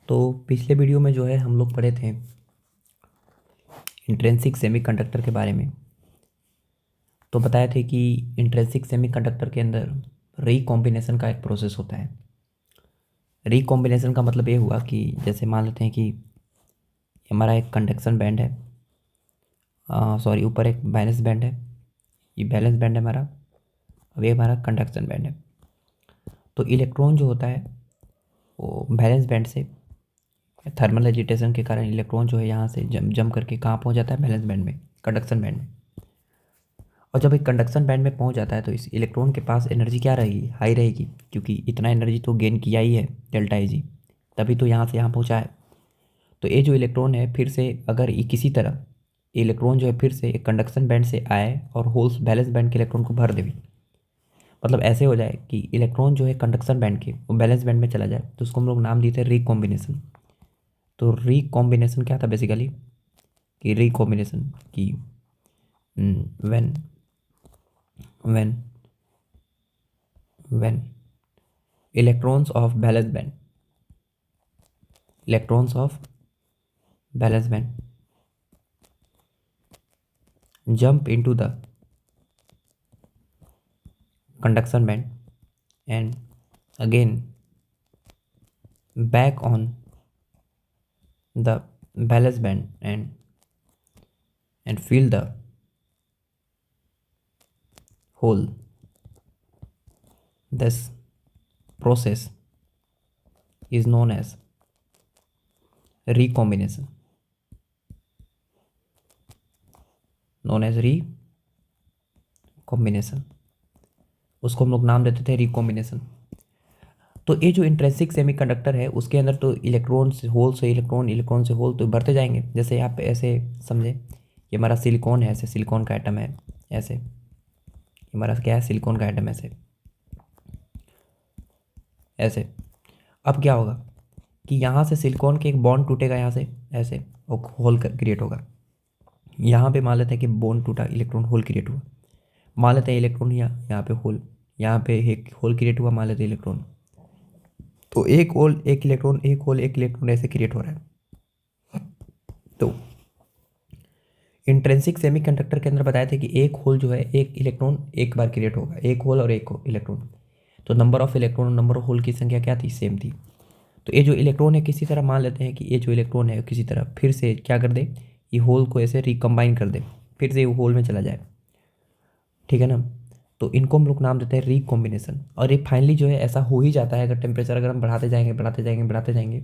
तो पिछले वीडियो में जो है हम लोग पढ़े थे इंट्रिंसिक सेमीकंडक्टर के बारे में। तो बताए थे कि इंट्रिंसिक सेमीकंडक्टर के अंदर रीकॉम्बिनेशन का एक प्रोसेस होता है। रीकॉम्बिनेशन का मतलब ये हुआ कि जैसे मान लेते हैं कि हमारा एक कंडक्शन बैंड है, सॉरी ऊपर एक बैलेंस बैंड है, ये बैलेंस बैंड है हमारा, अब ये हमारा कंडक्शन बैंड है। तो इलेक्ट्रॉन जो होता है वो बैलेंस बैंड से थर्मल एजिटेशन के कारण इलेक्ट्रॉन जो है यहाँ से जम करके कहाँ पहुँच जाता है, बैलेंस बैंड में, कंडक्शन बैंड में। और जब एक कंडक्शन बैंड में पहुंच जाता है तो इस इलेक्ट्रॉन के पास एनर्जी क्या रहेगी, हाई रहेगी, क्योंकि इतना एनर्जी तो गेन किया ही है डेल्टा आई जी, तभी तो यहाँ से यहाँ पहुँचा है। तो ये जो इलेक्ट्रॉन है फिर से अगर ये किसी तरह इलेक्ट्रॉन जो है फिर से एक कंडक्शन बैंड से आए और होल्स बैलेंस बैंड के इलेक्ट्रॉन को भर दे, मतलब ऐसे हो जाए कि इलेक्ट्रॉन जो है कंडक्शन बैंड के वो बैलेंस बैंड में चला जाए, तो उसको हम लोग नाम देते हैं रिकॉम्बिनेशन। तो रिकॉम्बिनेशन क्या था बेसिकली, कि रिकॉम्बिनेशन की when when when electrons of valence band jump into the conduction band and again back on the valence band and fill the hole. This process is known as recombination, उसको हम लोग नाम देते थे recombination. तो ये जो इंट्रिंसिक सेमीकंडक्टर है उसके अंदर तो इलेक्ट्रॉन से होल से इलेक्ट्रॉन, इलेक्ट्रॉन से होल तो बढ़ते जाएंगे। जैसे आप ऐसे समझे, ये हमारा सिलिकॉन है, ऐसे सिलिकॉन का एटम है, ऐसे हमारा क्या है, सिलिकॉन का एटम ऐसे ऐसे। अब क्या होगा कि यहाँ से सिलिकॉन के एक बॉन्ड टूटेगा यहाँ से ऐसे, और होल क्रिएट होगा। यहाँ पे मान लेते हैं कि बॉन्ड टूटा, इलेक्ट्रॉन होल क्रिएट हुआ। मान लेते हैं इलेक्ट्रॉन यहाँ पे होल, यहाँ पे एक होल क्रिएट हुआ, मान लेते हैं इलेक्ट्रॉन। तो एक होल एक इलेक्ट्रॉन, एक होल एक इलेक्ट्रॉन ऐसे क्रिएट हो रहा है। तो इंट्रिंसिक सेमीकंडक्टर के अंदर बताया था कि एक होल जो है एक इलेक्ट्रॉन एक बार क्रिएट होगा, एक होल और एक इलेक्ट्रॉन। तो नंबर ऑफ इलेक्ट्रॉन और नंबर ऑफ होल की संख्या क्या थी, सेम थी। तो ये जो इलेक्ट्रॉन है किसी तरह मान लेते हैं कि ये जो इलेक्ट्रॉन है किसी तरह फिर से क्या कर दे, ये होल को ऐसे रिकम्बाइन कर दे, फिर से ये होल में चला जाए, ठीक है ना। तो इनको हम लोग नाम देते हैं रिकॉम्बिनेशन। और ये फाइनली जो है ऐसा हो ही जाता है, अगर टेम्परेचर अगर हम बढ़ाते जाएंगे बढ़ाते जाएंगे बढ़ाते जाएंगे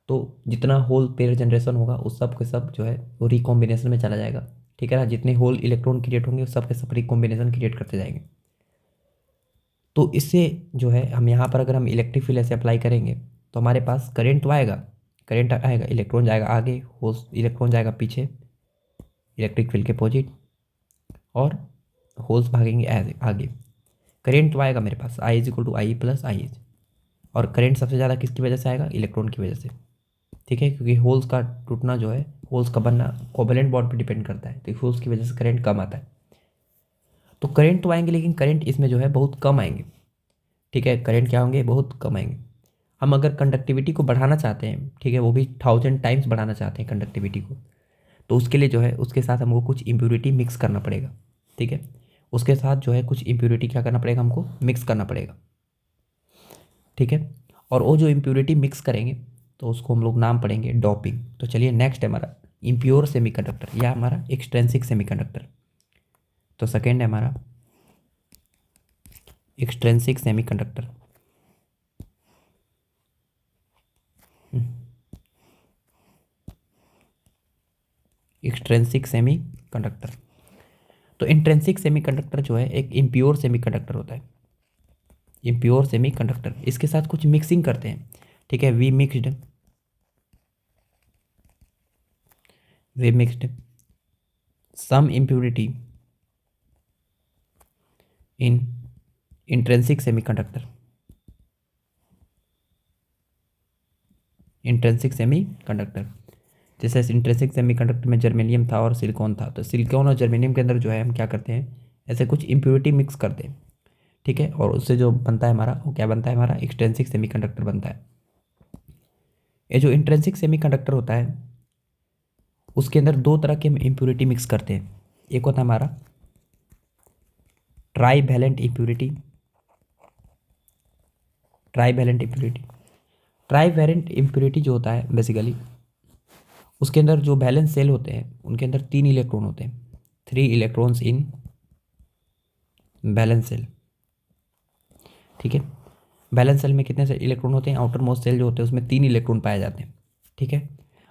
तो जितना होल पेयर जनरेशन होगा उस सब के सब जो है वो रिकॉम्बिनेशन में चला जाएगा, ठीक है ना। जितने होल इलेक्ट्रॉन क्रिएट होंगे उस सब के सब रिकॉम्बिनेशन क्रिएट करते जाएंगे। तो इससे जो है हम यहाँ पर अगर हम इलेक्ट्रिक फील्ड ऐसे अप्लाई करेंगे तो हमारे पास करंट तो आएगा, करंट आएगा, इलेक्ट्रॉन जाएगा आगे, होल्स इलेक्ट्रॉन जाएगा पीछे इलेक्ट्रिक फील्ड के अपोजिट, और होल्स भागेंगे आगे। करेंट तो आएगा मेरे पास I is equal to I plus I H, और करेंट सबसे ज़्यादा किसकी वजह से आएगा, इलेक्ट्रॉन की वजह से, ठीक है। क्योंकि होल्स का टूटना जो है, होल्स का बनना कोवेलेंट बॉन्ड पे डिपेंड करता है, तो होल्स की वजह से करंट कम आता है। तो करंट तो आएंगे लेकिन करंट इसमें जो है बहुत कम आएंगे, ठीक है। करंट क्या होंगे, बहुत कम आएंगे। हम अगर कंडक्टिविटी को बढ़ाना चाहते हैं, ठीक है, वो भी 1000 टाइम्स बढ़ाना चाहते हैं कंडक्टिविटी को, तो उसके लिए जो है उसके साथ हमको कुछ इम्प्योरिटी मिक्स करना पड़ेगा, ठीक है। उसके साथ जो है कुछ इम्प्योरिटी क्या करना पड़ेगा, हमको मिक्स करना पड़ेगा, ठीक है। और वो जो इम्प्योरिटी मिक्स करेंगे तो उसको हम लोग नाम पढ़ेंगे डोपिंग। तो चलिए नेक्स्ट है हमारा इम्प्योर सेमीकंडक्टर या हमारा एक्सट्रिंसिक सेमीकंडक्टर। तो सेकेंड है हमारा एक्सट्रिंसिक सेमीकंडक्टर। Extrinsic semiconductor. तो इंट्रिंसिक सेमीकंडक्टर जो है एक इम्प्योर सेमीकंडक्टर होता है, इम्प्योर सेमीकंडक्टर। इसके साथ कुछ मिक्सिंग करते हैं, ठीक है। We mixed some impurity in intrinsic semiconductor, intrinsic semiconductor. जैसे इंट्रिंसिक सेमीकंडक्टर में जर्मेनियम था और सिलिकॉन था, तो सिलिकॉन और जर्मेनियम के अंदर जो है हम क्या करते हैं, ऐसे कुछ इम्प्योरिटी मिक्स करते हैं, ठीक है। और उससे जो बनता है हमारा, वो क्या बनता है, हमारा एक्सट्रिंसिक सेमीकंडक्टर बनता है। ये जो इंट्रिंसिक सेमीकंडक्टर होता है उसके अंदर दो तरह के हम इम्प्योरिटी मिक्स करते हैं। एक होता है हमारा trivalent impurity. Trivalent impurity trivalent impurity जो होता है बेसिकली उसके अंदर जो वैलेंस सेल होते हैं उनके अंदर 3 इलेक्ट्रॉन होते हैं, 3 इलेक्ट्रॉन्स इन वैलेंस सेल। ठीक है, वैलेंस सेल में कितने से इलेक्ट्रॉन होते हैं? आउटर मोस्ट सेल जो होते हैं उसमें 3 इलेक्ट्रॉन पाए जाते हैं। ठीक है,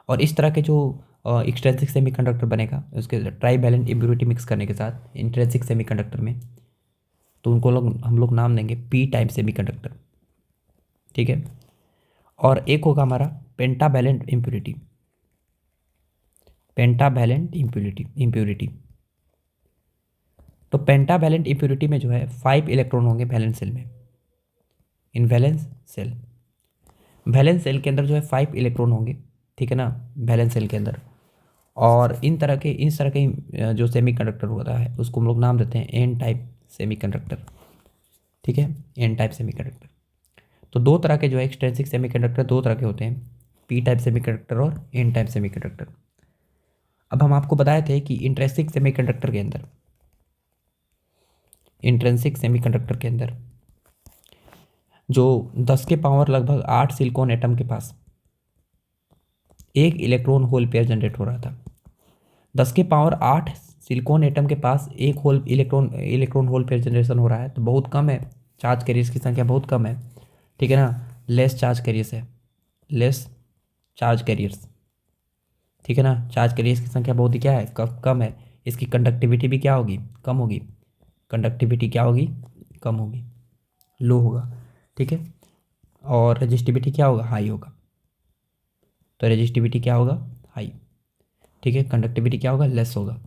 और इस तरह के जो एक्सट्रिंसिक सेमीकंडक्टर बनेगा उसके ट्राईवैलेंट इम्प्योरिटी मिक्स करने के साथ इंट्रिंसिक सेमीकंडक्टर में, तो उनको हम लोग नाम देंगे पी टाइप सेमीकंडक्टर। ठीक है, और एक होगा हमारा पेंटावैलेंट इम्प्योरिटी। पेंटावैलेंट इम्प्योरिटी तो पेंटावैलेंट इम्प्योरिटी में जो है 5 इलेक्ट्रॉन होंगे वैलेंस सेल में। इन वैलेंस सेल, वैलेंस सेल के अंदर जो है 5 इलेक्ट्रॉन होंगे। ठीक है ना, वैलेंस सेल के अंदर। और इस तरह के जो सेमीकंडक्टर होता है उसको हम लोग नाम देते हैं एन टाइप सेमीकंडक्टर। ठीक है, एन टाइप सेमीकंडक्टर। तो दो तरह के जो है एक्सट्रिंसिक सेमीकंडक्टर दो तरह के होते हैं, पी टाइप सेमीकंडक्टर और एन टाइप सेमीकंडक्टर। अब हम आपको बताए थे कि इंट्रिंसिक सेमीकंडक्टर के अंदर, इंट्रिंसिक सेमीकंडक्टर के अंदर जो 10 के पावर लगभग 8 सिलिकॉन एटम के पास एक इलेक्ट्रॉन होल पेयर जनरेट हो रहा था। 10 के पावर 8 सिलिकॉन एटम के पास एक hole electron hole pair generation हो रहा है, तो बहुत कम है, चार्ज कैरियर्स की संख्या बहुत कम है। ठीक है ना, लेस चार्ज कैरियर्स है, लेस चार्ज कैरियर्स। ठीक है ना, चार्ज कैरियर्स की संख्या बहुत ही क्या है, कम है। इसकी कंडक्टिविटी भी क्या होगी, कम होगी। कंडक्टिविटी क्या होगी, कम होगी, लो होगा। ठीक है, और रेजिस्टिविटी क्या होगा, हाई होगा। तो रेजिस्टिविटी क्या होगा, हाई। ठीक है, कंडक्टिविटी क्या होगा, लेस होगा।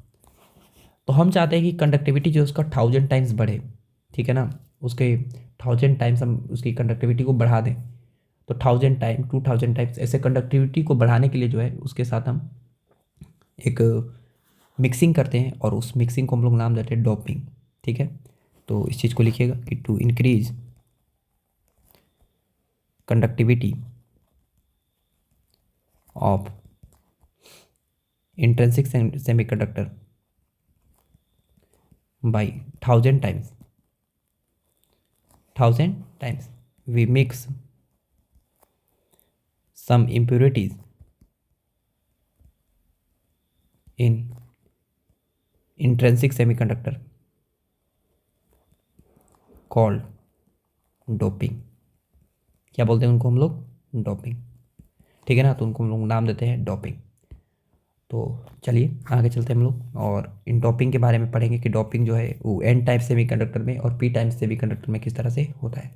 तो हम चाहते हैं कि कंडक्टिविटी जो उसका 1000 टाइम्स बढ़े। ठीक है ना, उसके 1000 टाइम्स हम उसकी कंडक्टिविटी को बढ़ा दें। तो 1000 टाइम 2000 टाइम्स ऐसे कंडक्टिविटी को बढ़ाने के लिए जो है उसके साथ हम एक मिक्सिंग करते हैं, और उस मिक्सिंग को हम लोग नाम देते हैं डोपिंग। ठीक है, तो इस चीज़ को लिखिएगा कि to increase conductivity of intrinsic semiconductor by 1000 times, 1000 times we mix some impurities in intrinsic semiconductor called doping। क्या बोलते हैं उनको हम लोग, डोपिंग। ठीक है ना, तो उनको हम लोग नाम देते हैं डोपिंग। तो चलिए आगे चलते हैं हम लोग, और इन डोपिंग के बारे में पढ़ेंगे कि डोपिंग जो है वो एन टाइप सेमीकंडक्टर में और पी टाइप सेमीकंडक्टर में किस तरह से होता है।